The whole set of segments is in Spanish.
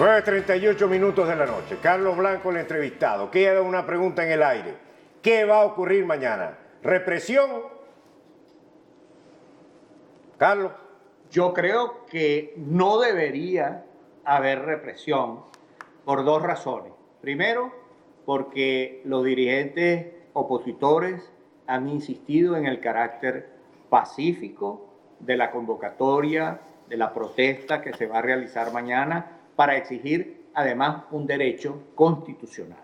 9:38 minutos de la noche. Carlos Blanco, el entrevistado. Queda una pregunta en el aire. ¿Qué va a ocurrir mañana? ¿Represión? Carlos. Yo creo que no debería haber represión por dos razones. Primero, porque los dirigentes opositores han insistido en el carácter pacífico de la convocatoria, de la protesta que se va a realizar mañana para exigir además un derecho constitucional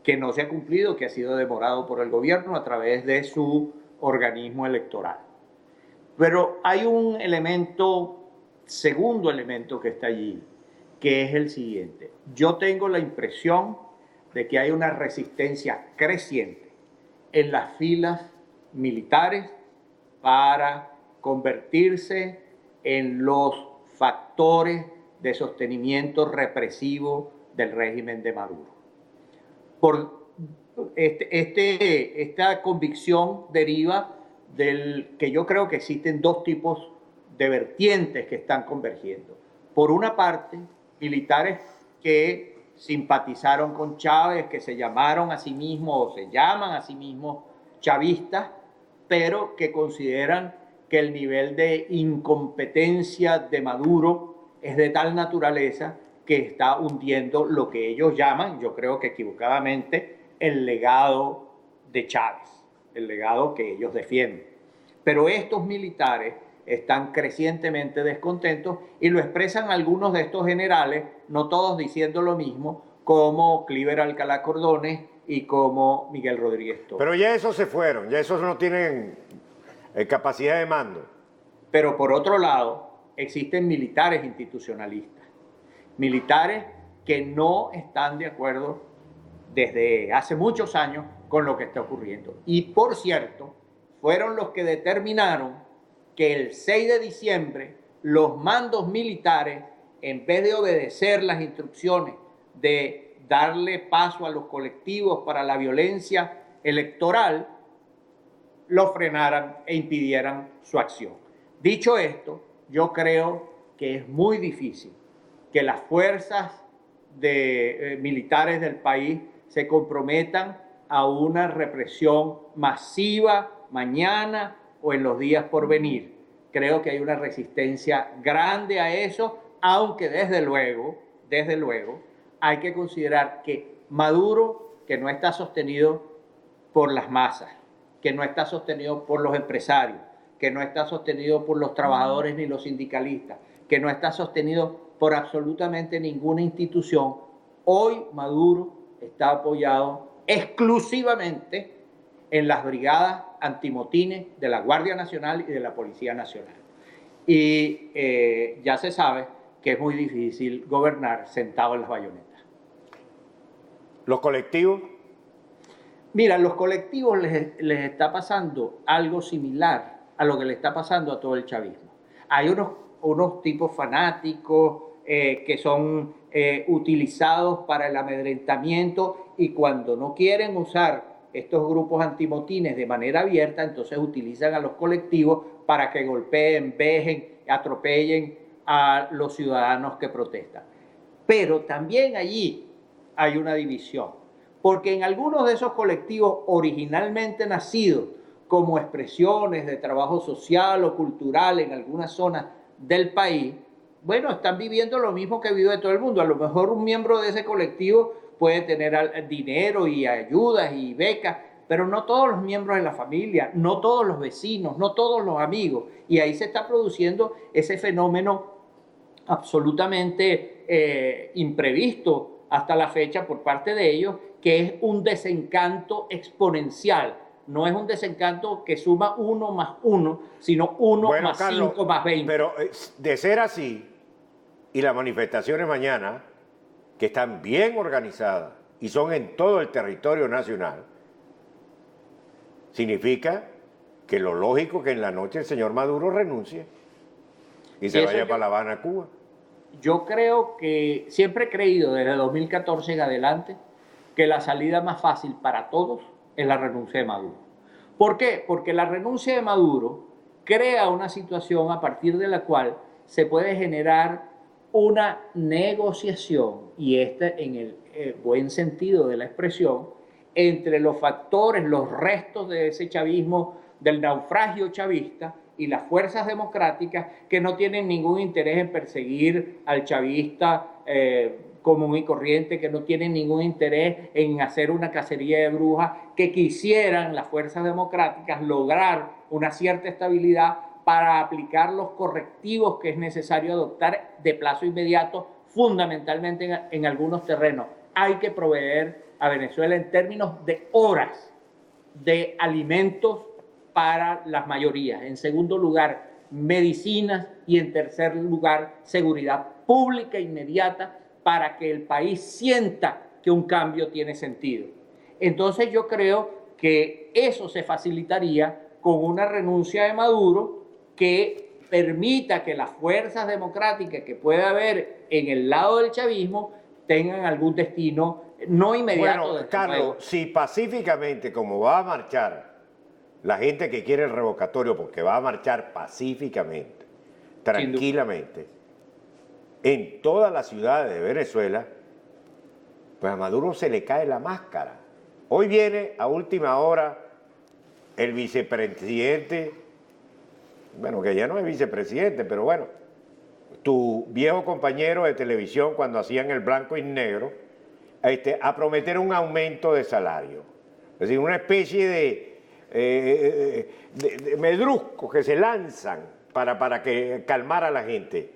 que no se ha cumplido, que ha sido demorado por el gobierno a través de su organismo electoral. Pero hay un segundo elemento que está allí, que es el siguiente. Yo tengo la impresión de que hay una resistencia creciente en las filas militares para convertirse en los factores de sostenimiento represivo del régimen de Maduro. Esta convicción deriva del que yo creo que existen dos tipos de vertientes que están convergiendo. Por una parte, militares que simpatizaron con Chávez, que se llamaron a sí mismos o se llaman a sí mismos chavistas, pero que consideran que el nivel de incompetencia de Maduro es de tal naturaleza que está hundiendo lo que ellos llaman, yo creo que equivocadamente, el legado de Chávez, el legado que ellos defienden. Pero estos militares están crecientemente descontentos y lo expresan algunos de estos generales, no todos diciendo lo mismo, como Cliver Alcalá Cordones y como Miguel Rodríguez Toro. Pero ya esos se fueron, ya esos no tienen capacidad de mando. Pero por otro lado, existen militares institucionalistas, militares que no están de acuerdo desde hace muchos años con lo que está ocurriendo. Y por cierto, fueron los que determinaron que el 6 de diciembre los mandos militares, en vez de obedecer las instrucciones de darle paso a los colectivos para la violencia electoral, lo frenaran e impidieran su acción. Dicho esto, yo creo que es muy difícil que las fuerzas militares del país se comprometan a una represión masiva mañana o en los días por venir. Creo que hay una resistencia grande a eso, aunque desde luego, hay que considerar que Maduro, que no está sostenido por las masas, que no está sostenido por los empresarios, que no está sostenido por los trabajadores ni los sindicalistas, que no está sostenido por absolutamente ninguna institución, hoy Maduro está apoyado exclusivamente en las brigadas antimotines de la Guardia Nacional y de la Policía Nacional. Y ya se sabe que es muy difícil gobernar sentado en las bayonetas. ¿Los colectivos? Mira, los colectivos les está pasando algo similar a lo que le está pasando a todo el chavismo. Hay unos tipos fanáticos que son utilizados para el amedrentamiento y cuando no quieren usar estos grupos antimotines de manera abierta, entonces utilizan a los colectivos para que golpeen, vejen, atropellen a los ciudadanos que protestan. Pero también allí hay una división, porque en algunos de esos colectivos originalmente nacidos como expresiones de trabajo social o cultural en algunas zonas del país, bueno, están viviendo lo mismo que vive todo el mundo. A lo mejor un miembro de ese colectivo puede tener dinero y ayudas y becas, pero no todos los miembros de la familia, no todos los vecinos, no todos los amigos. Y ahí se está produciendo ese fenómeno absolutamente imprevisto hasta la fecha por parte de ellos, que es un desencanto exponencial. No es un desencanto que suma 1 más 1, sino 1 más Carlos, 5 más 20. Pero de ser así, y las manifestaciones mañana, que están bien organizadas y son en todo el territorio nacional, significa que lo lógico es que en la noche el señor Maduro renuncie y se vaya para La Habana, Cuba. Yo creo que siempre he creído desde 2014 en adelante que la salida más fácil para todos es la renuncia de Maduro. ¿Por qué? Porque la renuncia de Maduro crea una situación a partir de la cual se puede generar una negociación, y este en el buen sentido de la expresión, entre los factores, los restos de ese chavismo, del naufragio chavista, y las fuerzas democráticas que no tienen ningún interés en perseguir al chavista común y corriente, que no tienen ningún interés en hacer una cacería de brujas, que quisieran las fuerzas democráticas lograr una cierta estabilidad para aplicar los correctivos que es necesario adoptar de plazo inmediato, fundamentalmente en algunos terrenos. Hay que proveer a Venezuela en términos de horas de alimentos para las mayorías. En segundo lugar, medicinas, y en tercer lugar, seguridad pública inmediata para que el país sienta que un cambio tiene sentido. Entonces yo creo que eso se facilitaría con una renuncia de Maduro que permita que las fuerzas democráticas que pueda haber en el lado del chavismo tengan algún destino no inmediato. Bueno, Carlos, si pacíficamente, como va a marchar la gente que quiere el revocatorio, porque va a marchar pacíficamente, tranquilamente, en todas las ciudades de Venezuela, pues a Maduro se le cae la máscara. Hoy viene a última hora el vicepresidente, bueno, que ya no es vicepresidente, pero bueno, tu viejo compañero de televisión cuando hacían el blanco y negro, a prometer un aumento de salario. Es decir, una especie de medruscos que se lanzan para que calmar a la gente.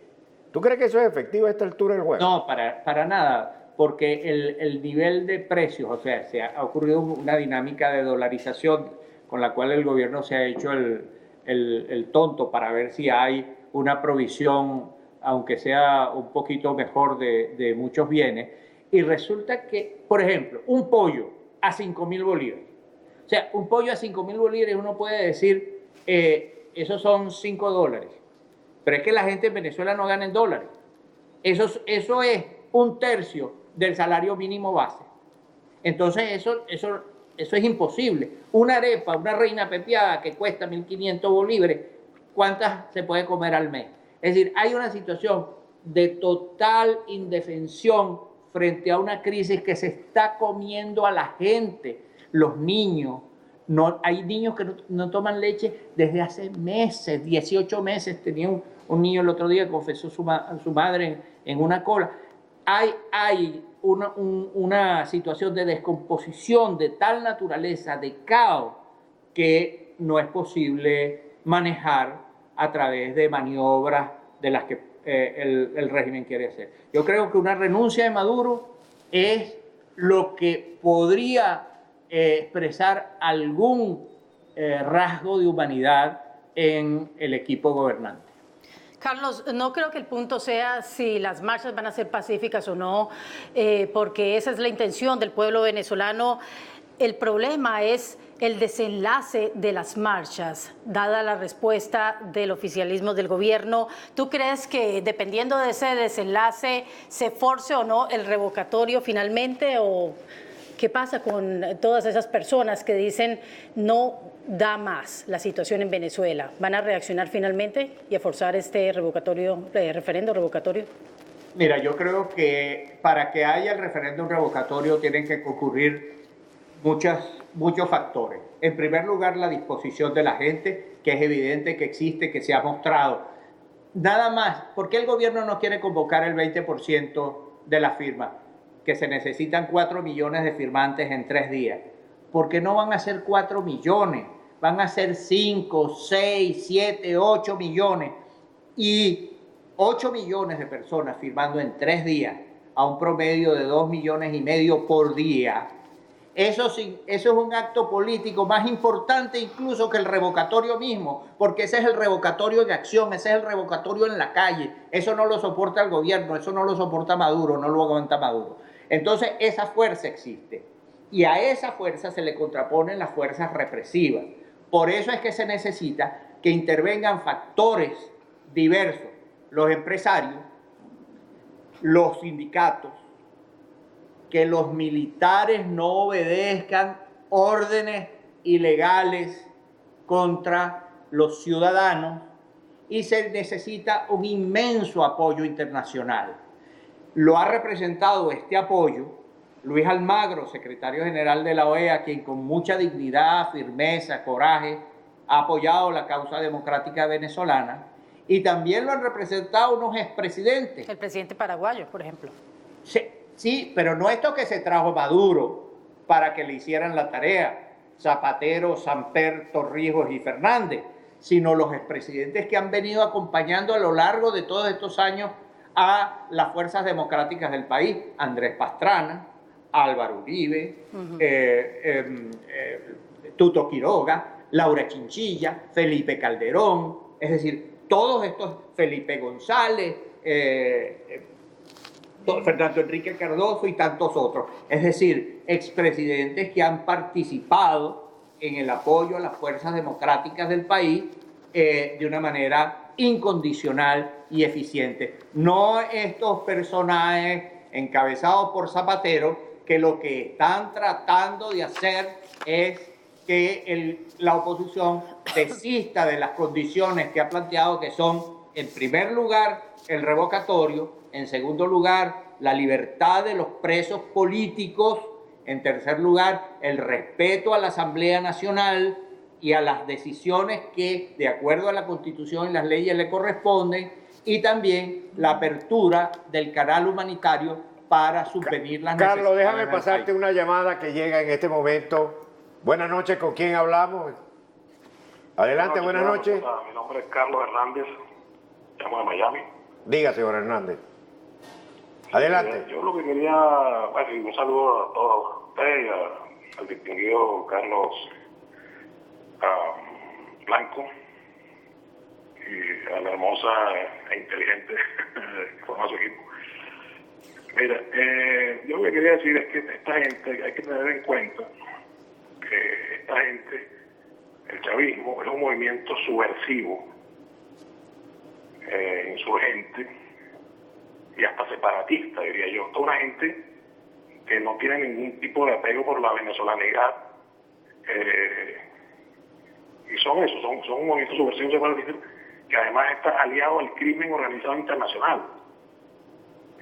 ¿Tú crees que eso es efectivo a esta altura del juego? No, para nada, porque el nivel de precios, o sea, se ha ocurrido una dinámica de dolarización con la cual el gobierno se ha hecho el tonto para ver si hay una provisión, aunque sea un poquito mejor, de muchos bienes. Y resulta que, por ejemplo, un pollo a 5.000 bolívares. O sea, un pollo a 5.000 bolívares, uno puede decir, esos son $5. Pero es que la gente en Venezuela no gana en dólares. Eso es un tercio del salario mínimo base. Entonces, eso es imposible. Una arepa, una reina pepiada que cuesta 1.500 bolívares, ¿cuántas se puede comer al mes? Es decir, hay una situación de total indefensión frente a una crisis que se está comiendo a la gente, los niños. No, hay niños que no toman leche desde hace meses, 18 meses. Tenía un niño el otro día que confesó su madre en una cola. Hay una situación de descomposición de tal naturaleza, de caos, que no es posible manejar a través de maniobras de las que el régimen quiere hacer. Yo creo que una renuncia de Maduro es lo que podría expresar algún rasgo de humanidad en el equipo gobernante. Carlos, no creo que el punto sea si las marchas van a ser pacíficas o no, porque esa es la intención del pueblo venezolano. El problema es el desenlace de las marchas, dada la respuesta del oficialismo del gobierno. ¿Tú crees que dependiendo de ese desenlace se force o no el revocatorio finalmente? ¿O qué pasa con todas esas personas que dicen no da más la situación en Venezuela? ¿Van a reaccionar finalmente y a forzar este referendo revocatorio? Mira, yo creo que para que haya el referéndum revocatorio tienen que ocurrir muchos factores. En primer lugar, la disposición de la gente, que es evidente que existe, que se ha mostrado. Nada más, ¿por qué el gobierno no quiere convocar el 20% de la firma? Que se necesitan 4 millones de firmantes en 3 días. Porque no van a ser 4 millones, van a ser 5, 6, 7, 8 millones. Y 8 millones de personas firmando en 3 días a un promedio de 2,5 millones por día. Eso es un acto político más importante incluso que el revocatorio mismo, porque ese es el revocatorio de acción, ese es el revocatorio en la calle. Eso no lo soporta el gobierno, eso no lo soporta Maduro, no lo aguanta Maduro. Entonces esa fuerza existe y a esa fuerza se le contraponen las fuerzas represivas. Por eso es que se necesita que intervengan factores diversos, los empresarios, los sindicatos, que los militares no obedezcan órdenes ilegales contra los ciudadanos y se necesita un inmenso apoyo internacional. Lo ha representado este apoyo Luis Almagro, secretario general de la OEA, quien con mucha dignidad, firmeza, coraje ha apoyado la causa democrática venezolana, y también lo han representado unos expresidentes. El presidente paraguayo, por ejemplo. Sí, pero no esto que se trajo Maduro para que le hicieran la tarea, Zapatero, Samper, Torrijos y Fernández, sino los expresidentes que han venido acompañando a lo largo de todos estos años a las fuerzas democráticas del país: Andrés Pastrana, Álvaro Uribe, Tuto Quiroga, Laura Chinchilla, Felipe Calderón, es decir, todos estos, Felipe González, Fernando Enrique Cardoso y tantos otros. Es decir, expresidentes que han participado en el apoyo a las fuerzas democráticas del país de una manera incondicional y eficiente. No estos personajes encabezados por Zapatero, que lo que están tratando de hacer es que la oposición desista de las condiciones que ha planteado, que son, en primer lugar, el revocatorio; en segundo lugar, la libertad de los presos políticos; en tercer lugar, el respeto a la Asamblea Nacional y a las decisiones que, de acuerdo a la Constitución y las leyes, le corresponden; y también la apertura del canal humanitario para subvenir las necesidades. Carlos, déjame pasarte una llamada que llega en este momento. Buenas noches, ¿con quién hablamos? Adelante, buenas noches. Mi nombre es Carlos Hernández, llamo de Miami. Diga, señor Hernández. Adelante. Yo lo que quería, bueno, un saludo a todos ustedes, al distinguido Carlos Blanco y a la hermosa e inteligente que forma su equipo. Mira, yo lo que quería decir es que esta gente, hay que tener en cuenta que esta gente, el chavismo, es un movimiento subversivo, insurgente y hasta separatista, diría yo. Toda una gente que no tiene ningún tipo de apego por la venezolanidad, y son eso, son un movimiento subversivo separatista que además está aliado al crimen organizado internacional.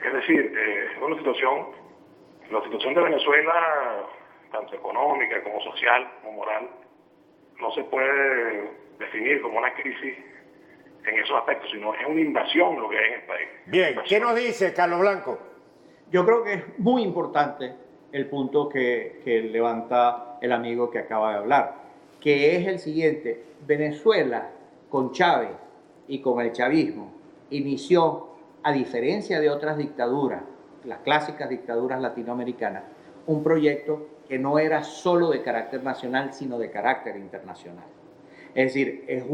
Es decir, la situación de Venezuela, tanto económica como social, como moral, no se puede definir como una crisis en esos aspectos, sino es una invasión lo que hay en el país. Bien, ¿qué nos dice Carlos Blanco? Yo creo que es muy importante el punto que levanta el amigo que acaba de hablar, que es el siguiente: Venezuela, con Chávez y con el chavismo, inició, a diferencia de otras dictaduras, las clásicas dictaduras latinoamericanas, un proyecto que no era solo de carácter nacional, sino de carácter internacional. Es decir,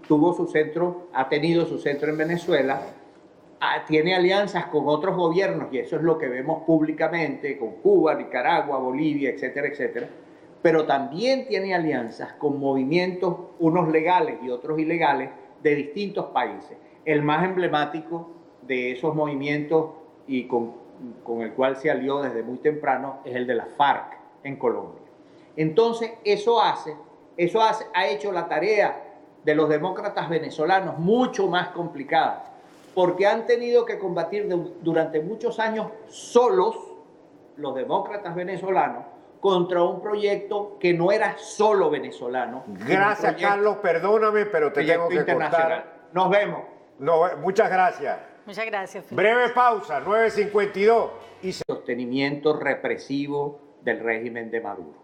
tuvo su centro, ha tenido su centro en Venezuela, tiene alianzas con otros gobiernos, y eso es lo que vemos públicamente, con Cuba, Nicaragua, Bolivia, etcétera, etcétera, pero también tiene alianzas con movimientos, unos legales y otros ilegales, de distintos países. El más emblemático de esos movimientos, y con el cual se alió desde muy temprano, es el de la FARC en Colombia. Entonces, eso ha hecho la tarea de los demócratas venezolanos mucho más complicada, porque han tenido que combatir durante muchos años solos, los demócratas venezolanos, contra un proyecto que no era solo venezolano. Gracias, Carlos, perdóname, pero te tengo que cortar. Nos vemos. No, muchas gracias. Muchas gracias. Breve pausa, 9:52. Y sostenimiento represivo del régimen de Maduro.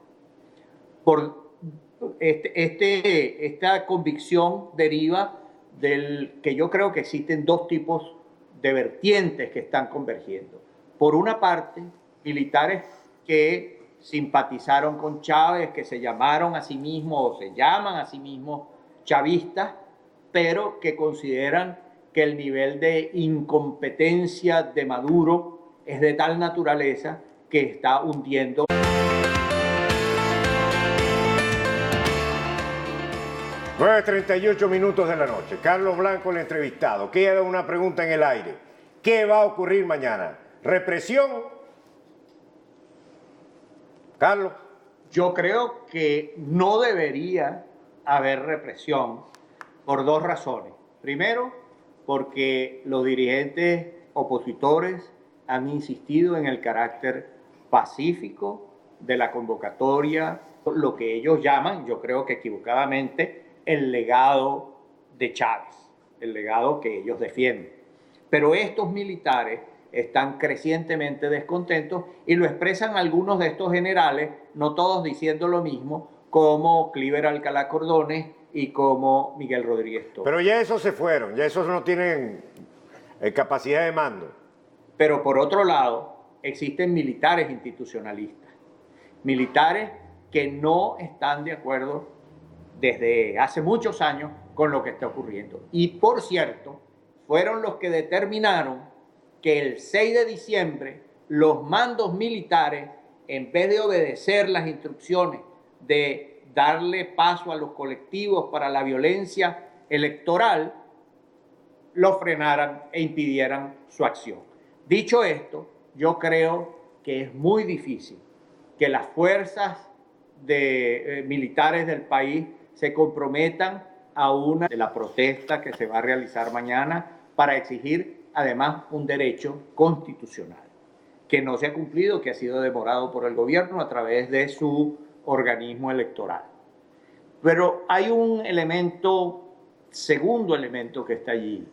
Esta convicción deriva del que yo creo que existen dos tipos de vertientes que están convergiendo. Por una parte, militares que simpatizaron con Chávez, que se llamaron a sí mismos o se llaman a sí mismos chavistas, pero que consideran que el nivel de incompetencia de Maduro es de tal naturaleza que está hundiendo. – 9:38 de la noche. Carlos Blanco, el entrevistado. Queda una pregunta en el aire. ¿Qué va a ocurrir mañana? ¿Represión? Carlos. Yo creo que no debería haber represión por dos razones. Primero, porque los dirigentes opositores han insistido en el carácter pacífico de la convocatoria, lo que ellos llaman, yo creo que equivocadamente, el legado de Chávez, el legado que ellos defienden. Pero estos militares están crecientemente descontentos y lo expresan algunos de estos generales, no todos diciendo lo mismo, como Cliver Alcalá Cordones y como Miguel Rodríguez Toro. Pero ya esos se fueron, ya esos no tienen capacidad de mando. Pero por otro lado, existen militares institucionalistas, militares que no están de acuerdo desde hace muchos años con lo que está ocurriendo. Y por cierto, fueron los que determinaron que el 6 de diciembre los mandos militares, en vez de obedecer las instrucciones de darle paso a los colectivos para la violencia electoral, lo frenaran e impidieran su acción. Dicho esto, yo creo que es muy difícil que las fuerzas militares del país se comprometan a una de la protesta que se va a realizar mañana para exigir además un derecho constitucional que no se ha cumplido, que ha sido demorado por el gobierno a través de su organismo electoral. Pero hay un elemento, segundo elemento que está allí,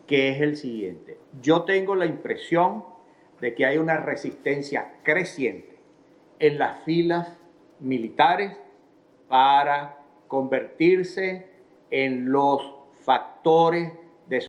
que es el siguiente. Yo tengo la impresión de que hay una resistencia creciente en las filas militares para convertirse en los factores de